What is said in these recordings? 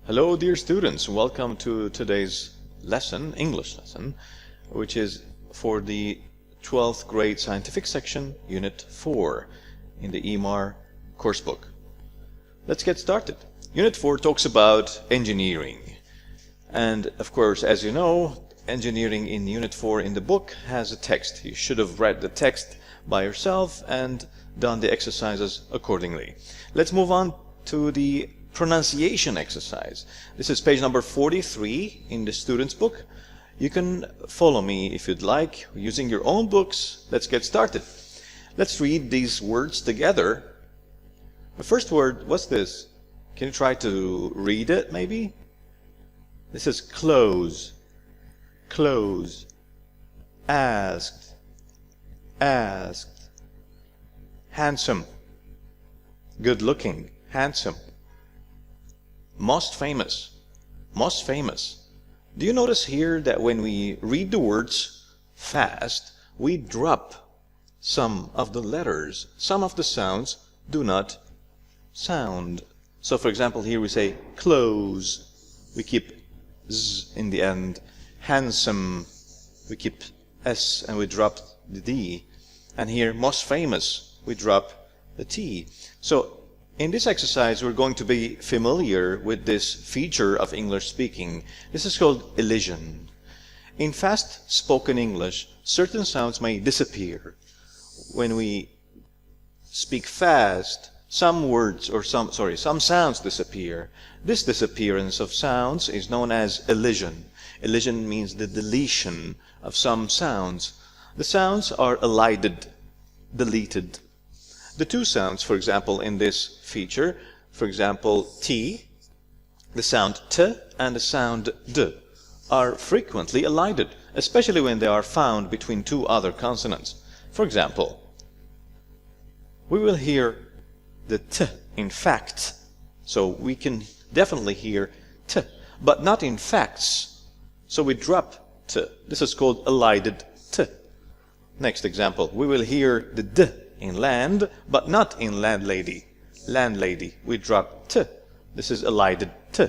Hello dear students, welcome to today's lesson, English lesson, which is for the 12th grade scientific section, Unit 4 in the EMAR coursebook. Let's get started. Unit 4 talks about engineering. And of course, as you know, engineering in Unit 4 in the book has a text. You should have read the text by yourself and done the exercises accordingly. Let's move on to the pronunciation exercise. This is page number 43 in the student's book. You can follow me if you'd like using your own books. Let's get started. Let's read these words together. The first word, what's this? Can you try to read it maybe? This is close, close, asked, asked, handsome, good looking, handsome. Most famous, most famous. Do you notice here that when we read the words fast, we drop some of the letters, some of the sounds do not sound. So for example, here we say close, we keep z in the end. Handsome, we keep s and we drop the d. And here, most famous, we drop the t. So in this exercise, we're going to be familiar with this feature of English speaking. This is called elision. In fast spoken English, certain sounds may disappear. When we speak fast, some sounds disappear. This disappearance of sounds is known as elision. Elision means the deletion of some sounds. The sounds are elided, deleted. The two sounds, for example, in this feature, for example, T, the sound T and the sound D, are frequently elided, especially when they are found between two other consonants. For example, we will hear the T in fact, so we can definitely hear T, but not in facts, so we drop T. This is called elided T. Next example, we will hear the D in land, but not in landlady. Landlady, we drop T. This is elided T.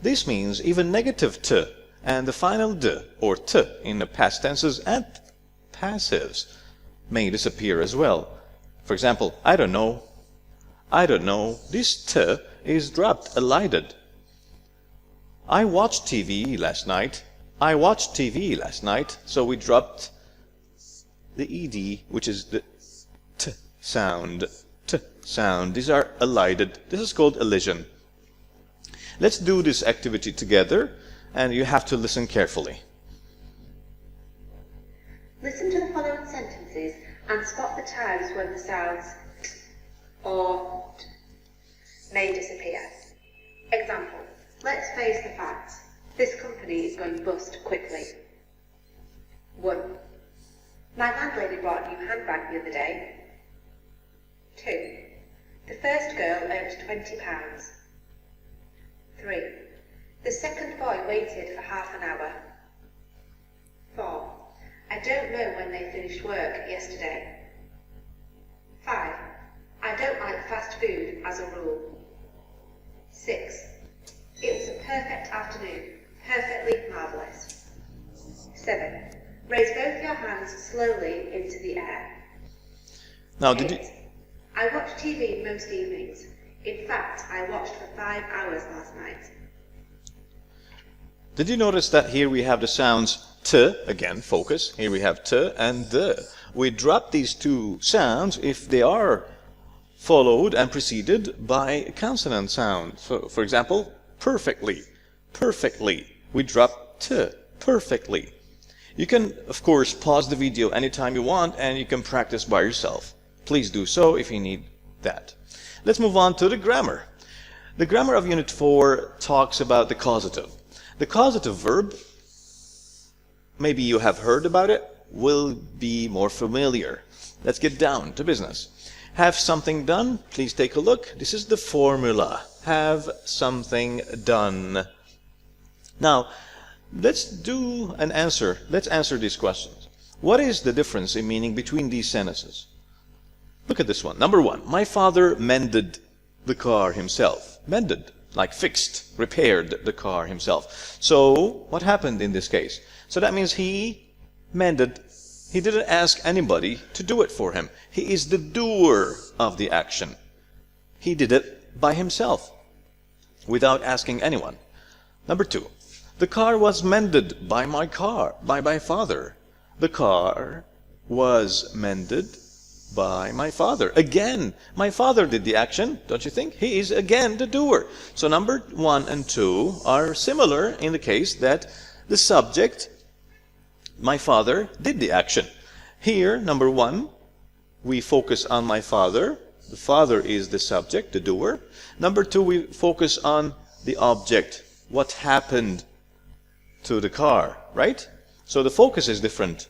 This means even negative T and the final D or T in the past tenses and passives may disappear as well. For example, I don't know. I don't know. This T is dropped, elided. I watched TV last night. I watched TV last night. So we dropped the ED, which is the T sound. T sound. These are elided. This is called elision. Let's do this activity together, and you have to listen carefully. Listen to the following sentences and spot the times when the sounds t or t may disappear. Example, let's face the facts. This company is going bust quickly. 1. My landlady brought a new handbag the other day. 2. The first girl earned £20. 3. The second boy waited for half an hour. 4. I don't know when they finished work yesterday. 5. I don't like fast food as a rule. 6. It was a perfect afternoon, perfectly marvellous. 7. Raise both your hands slowly into the air. Now, 8. I watch TV most evenings. In fact, I watched for 5 hours last night. Did you notice that here we have the sounds T, again, focus. Here we have T and D. We drop these two sounds if they are followed and preceded by a consonant sound. So, for example, perfectly, perfectly. We drop T, perfectly. You can, of course, pause the video anytime you want and you can practice by yourself. Please do so if you need that. Let's move on to the grammar. The grammar of Unit 4 talks about the causative. The causative verb, maybe you have heard about it, will be more familiar. Let's get down to business. Have something done? Please take a look. This is the formula. Have something done. Now, let's do an answer. Let's answer these questions. What is the difference in meaning between these sentences? Look at this one. Number 1. My father mended the car himself. Mended. like fixed, repaired the car himself. So what happened in this case? So that means he mended. He didn't ask anybody to do it for him. He is the doer of the action. He did it by himself, without asking anyone. Number 2, the car was mended by my father. The car was mended by my father. Again, my father did the action, don't you think? He is again the doer. So number 1 and 2 are similar in the case that the subject, my father, did the action. Here, number 1, we focus on my father. The father is the subject, the doer. Number 2, we focus on the object, what happened to the car, right? So the focus is different.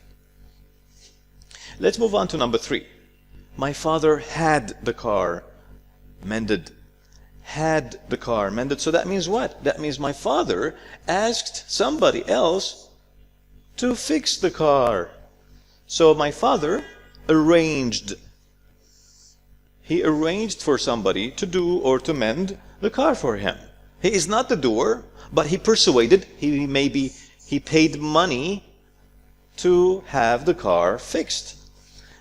Let's move on to number 3. My father had the car mended. Had the car mended. So that means what? That means my father asked somebody else to fix the car. So my father arranged. He arranged for somebody to do or to mend the car for him. He is not the doer, but he persuaded, he paid money to have the car fixed.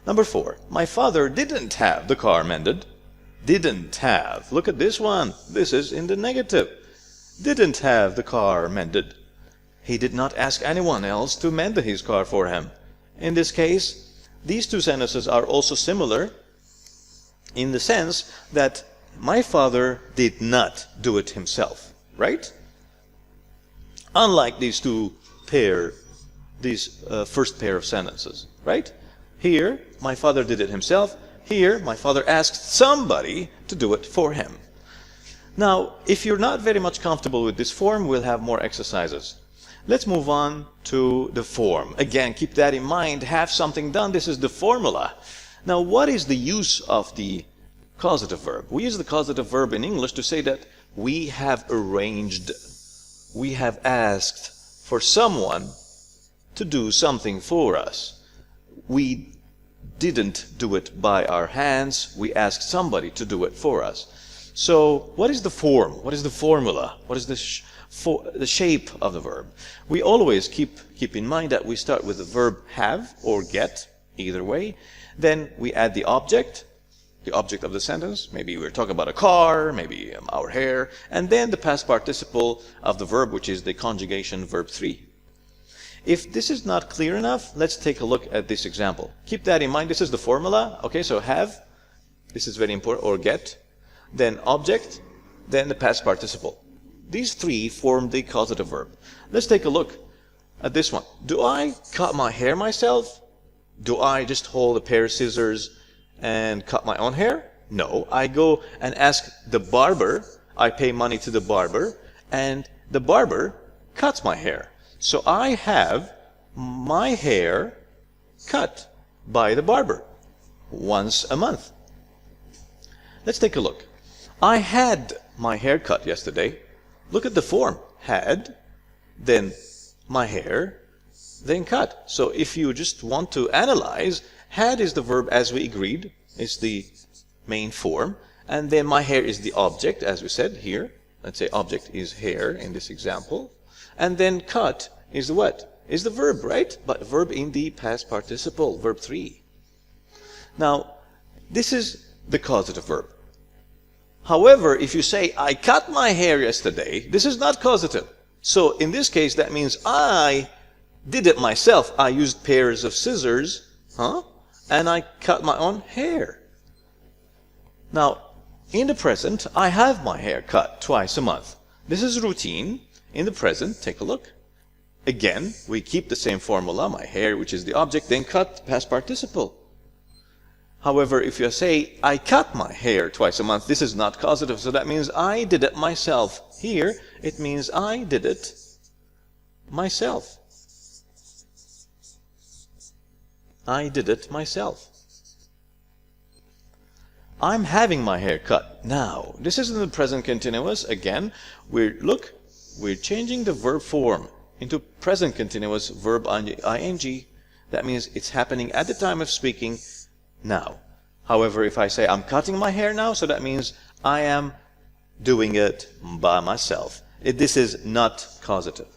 Number 4, my father didn't have the car mended. Didn't have. Look at this one. This is in the negative. Didn't have the car mended. He did not ask anyone else to mend his car for him. In this case, these 2 sentences are also similar in the sense that my father did not do it himself, right? Unlike these first pair of sentences, right? Here, my father did it himself. Here, my father asked somebody to do it for him. Now, if you're not very much comfortable with this form, we'll have more exercises. Let's move on to the form. Again, keep that in mind. Have something done. This is the formula. Now, what is the use of the causative verb? We use the causative verb in English to say that we have arranged, we have asked for someone to do something for us. We didn't do it by our hands. We asked somebody to do it for us. So what is the form? What is the formula? What is the shape of the verb? We always keep in mind that we start with the verb have or get, either way. Then we add the object of the sentence. Maybe we're talking about a car, maybe our hair, and then the past participle of the verb, which is the conjugation verb 3. If this is not clear enough, let's take a look at this example. Keep that in mind. This is the formula. Okay, so have, this is very important, or get, then object, then the past participle. These 3 form the causative verb. Let's take a look at this one. Do I cut my hair myself? Do I just hold a pair of scissors and cut my own hair? No, I go and ask the barber. I pay money to the barber, and the barber cuts my hair. So I have my hair cut by the barber once a month. Let's take a look. I had my hair cut yesterday. Look at the form. Had, then my hair, then cut. So if you just want to analyze, had is the verb as we agreed. It's the main form. And then my hair is the object, as we said here. Let's say object is hair in this example. And then cut is the what? Is the verb, right? But verb in the past participle, verb 3. Now, this is the causative verb. However, if you say, I cut my hair yesterday, this is not causative. So in this case, that means I did it myself. I used pairs of scissors, and I cut my own hair. Now, in the present, I have my hair cut twice a month. This is routine. In the present, take a look. Again, we keep the same formula, my hair, which is the object, then cut, past participle. However, if you say, I cut my hair twice a month, this is not causative, so that means I did it myself. Here, it means I did it myself. I did it myself. I'm having my hair cut now. This is in the present continuous. Again, we're changing the verb form into present continuous verb ing. That means it's happening at the time of speaking now. However, if I say I'm cutting my hair now, so that means I am doing it by myself. This is not causative.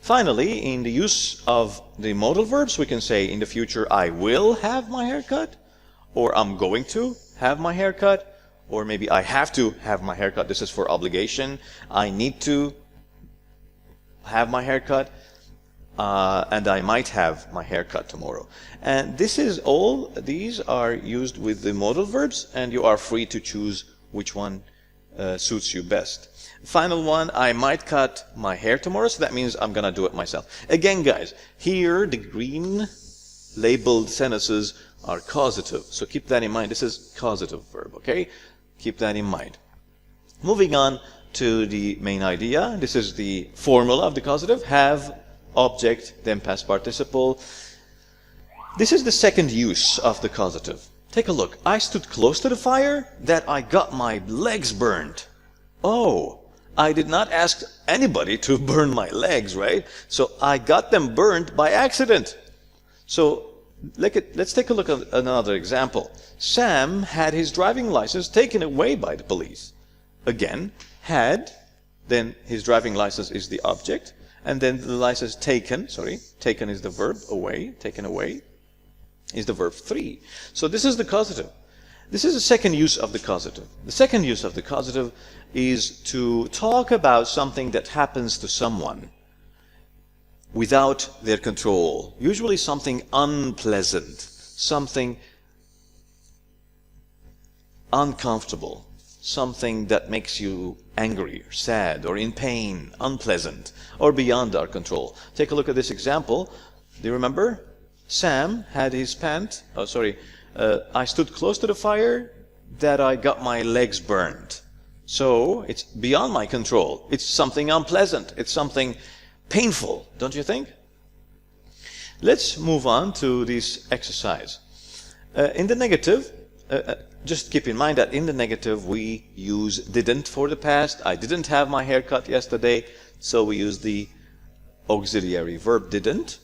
Finally, in the use of the modal verbs, we can say in the future, I will have my hair cut, or I'm going to have my hair cut, or maybe I have to have my hair cut. This is for obligation. I need to have my hair cut, and I might have my hair cut tomorrow. And this is all, these are used with the modal verbs, and you are free to choose which one suits you best. Final one, I might cut my hair tomorrow, so that means I'm gonna do it myself. Again, guys, here the green labeled sentences are causative, so keep that in mind. This is causative verb, okay? Keep that in mind. Moving on to the main idea. This is the formula of the causative. Have, object, then past participle. This is the second use of the causative. Take a look. I stood close to the fire that I got my legs burned. Oh, I did not ask anybody to burn my legs, right? So I got them burned by accident. So let's take a look at another example. Sam had his driving license taken away by the police. Again, had, then his driving license is the object, and then the license taken, taken is the verb, away, taken away is the verb 3. So this is the causative. This is the second use of the causative. The second use of the causative is to talk about something that happens to someone without their control. Usually something unpleasant, something uncomfortable, something that makes you angry or sad or in pain, unpleasant, or beyond our control. Take a look at this example. Do you remember? Sam had his pant, I stood close to the fire that I got my legs burned. So it's beyond my control. It's something unpleasant. It's something painful, don't you think? Let's move on to this exercise. In the negative, just keep in mind that in the negative we use didn't for the past. I didn't have my hair cut yesterday, so we use the auxiliary verb didn't.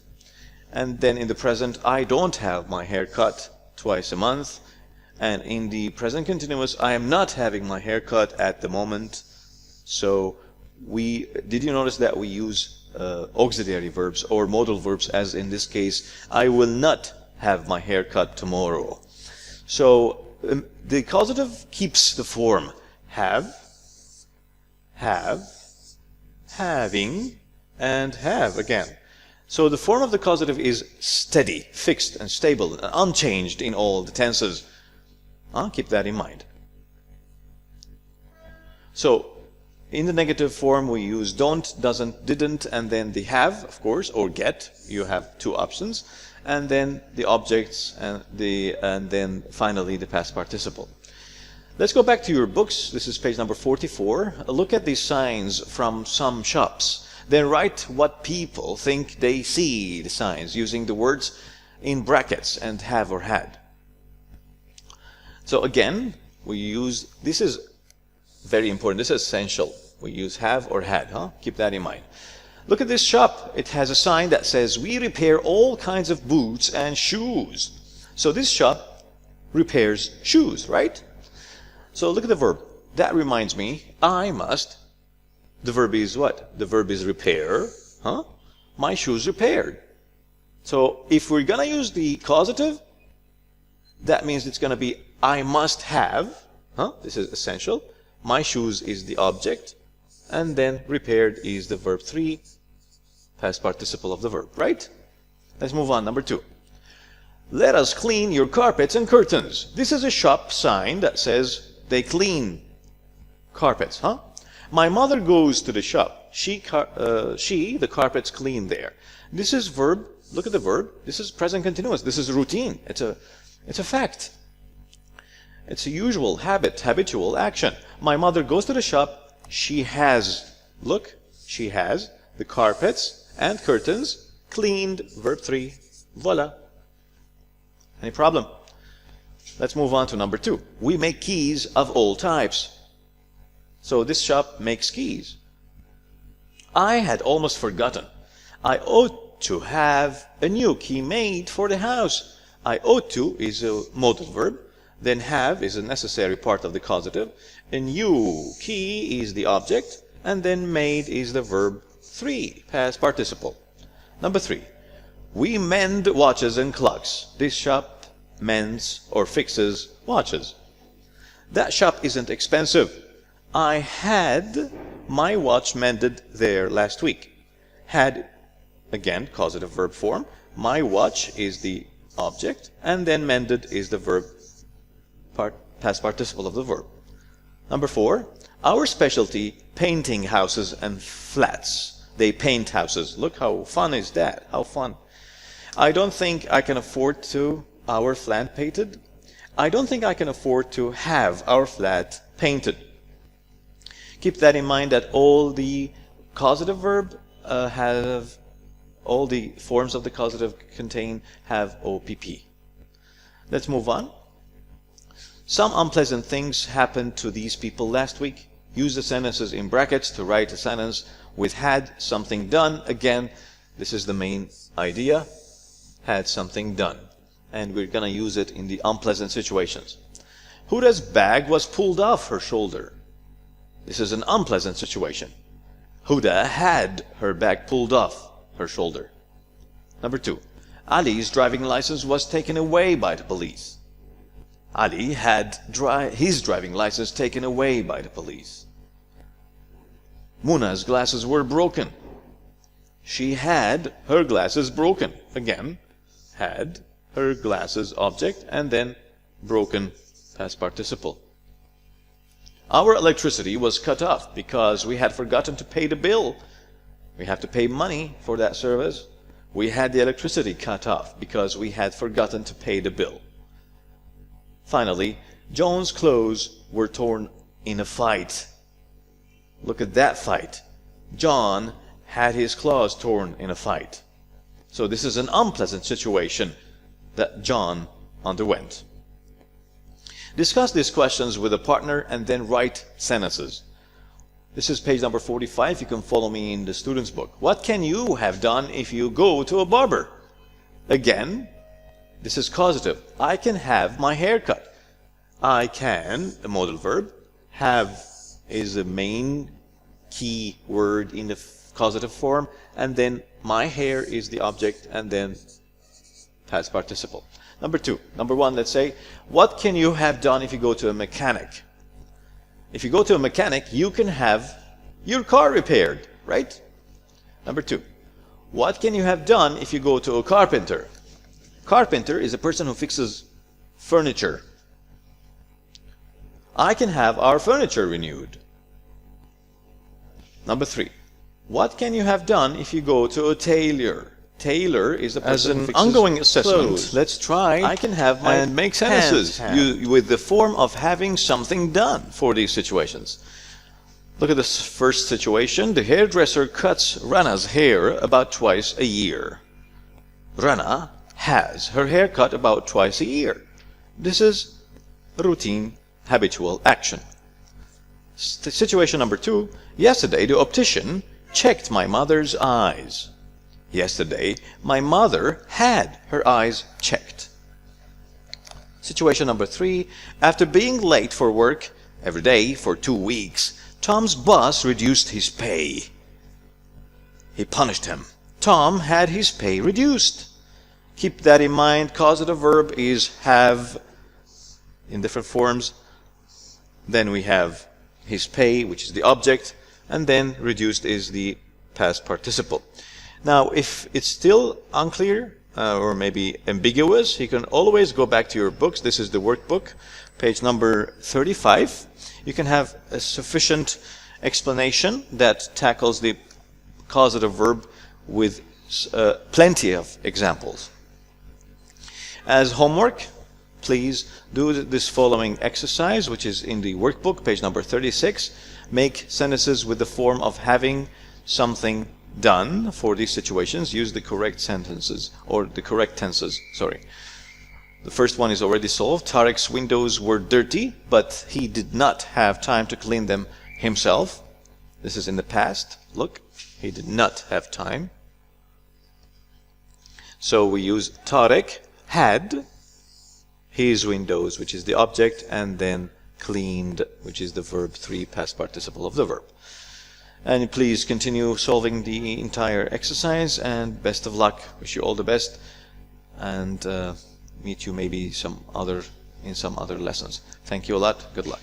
And then in the present, I don't have my hair cut twice a month. And in the present continuous, I am not having my hair cut at the moment. So did you notice that we use auxiliary verbs or modal verbs, as in this case, I will not have my hair cut tomorrow. So the causative keeps the form have, having, and have again. So the form of the causative is steady, fixed, and stable, and unchanged in all the tenses. Keep that in mind. So in the negative form we use don't, doesn't, didn't, and then the have, of course, or get. You have two options, and then the objects, and then finally the past participle. Let's go back to your books. This is page number 44. Look at these signs from some shops. Then write what people think they see the signs using the words in brackets and have or had. So again, we use, this is very important, this is essential. We use have or had, Keep that in mind. Look at this shop. It has a sign that says, we repair all kinds of boots and shoes. So this shop repairs shoes, right? So look at the verb. That reminds me, I must. The verb is what? The verb is repair. My shoes repaired. So if we're going to use the causative, that means it's going to be I must have. This is essential. My shoes is the object. And then repaired is the verb 3, past participle of the verb, right? Let's move on. Number 2. Let us clean your carpets and curtains. This is a shop sign that says they clean carpets, My mother goes to the shop. The carpets clean there. This is verb. Look at the verb. This is present continuous. This is routine. It's a fact. It's a usual habit, habitual action. My mother goes to the shop. She has, look, she has the carpets and curtains cleaned. Verb 3. Voila. Any problem? Let's move on to number 2. We make keys of all types. So this shop makes keys. I had almost forgotten. I ought to have a new key made for the house. I ought to is a modal verb. then have is a necessary part of the causative, and you, key, is the object, and then made is the verb 3, past participle. Number 3, we mend watches and clocks. This shop mends or fixes watches. That shop isn't expensive. I had my watch mended there last week. Had, again, causative verb form. My watch is the object, and then mended is the verb, past participle of the verb. Number 4, our specialty, painting houses and flats. They paint houses. Look how fun is that? How fun. I don't think I can afford to our flat painted. I don't think I can afford to have our flat painted. Keep that in mind, that all the causative verb all the forms of the causative have OPP. Let's move on. Some unpleasant things happened to these people last week. Use the sentences in brackets to write a sentence with had something done. Again, this is the main idea. Had something done. And we're going to use it in the unpleasant situations. Huda's bag was pulled off her shoulder. This is an unpleasant situation. Huda had her bag pulled off her shoulder. Number 2, Ali's driving license was taken away by the police. Ali had his driving license taken away by the police. Muna's glasses were broken. She had her glasses broken. Again, had, her glasses object, and then broken, past participle. Our electricity was cut off because we had forgotten to pay the bill. We have to pay money for that service. We had the electricity cut off because we had forgotten to pay the bill. Finally, John's clothes were torn in a fight. Look at that fight. John had his clothes torn in a fight. So this is an unpleasant situation that John underwent. Discuss these questions with a partner and then write sentences. This is page number 45. You can follow me in the student's book. What can you have done if you go to a barber? Again, this is causative. I can have my hair cut. I can, the modal verb. Have is the main key word in the causative form, and then my hair is the object, and then past participle. Number 1, let's say, what can you have done if you go to a mechanic? If you go to a mechanic, you can have your car repaired, right? Number 2, what can you have done if you go to a carpenter? Carpenter is a person who fixes furniture. I can have our furniture renewed. Number 3, what can you have done if you go to a tailor? Tailor is a person who fixes ongoing assessment, clothes. let's try I can have my and make sentences with the form of having something done for these situations. Look at this first situation. The hairdresser cuts Rana's hair about twice a year. Rana has her hair cut about twice a year. This is routine, habitual action. Situation number 2. Yesterday, the optician checked my mother's eyes. Yesterday, my mother had her eyes checked. Situation number 3. After being late for work every day for 2 weeks, Tom's boss reduced his pay. He punished him. Tom had his pay reduced. Keep that in mind. Causative verb is have in different forms. Then we have his pay, which is the object, and then reduced is the past participle. Now, if it's still unclear or maybe ambiguous, you can always go back to your books. This is the workbook, page number 35. You can have a sufficient explanation that tackles the causative verb with plenty of examples. As homework, please do this following exercise, which is in the workbook, page number 36. Make sentences with the form of having something done for these situations. Use the correct sentences, or the correct tenses, sorry. The first one is already solved. Tarek's windows were dirty, but he did not have time to clean them himself. This is in the past. Look, he did not have time. So we use Tarek had his windows, which is the object, and then cleaned, which is the verb 3 past participle of the verb. And please continue solving the entire exercise, and best of luck. Wish you all the best, and meet you maybe in some other lessons. Thank you a lot. Good luck.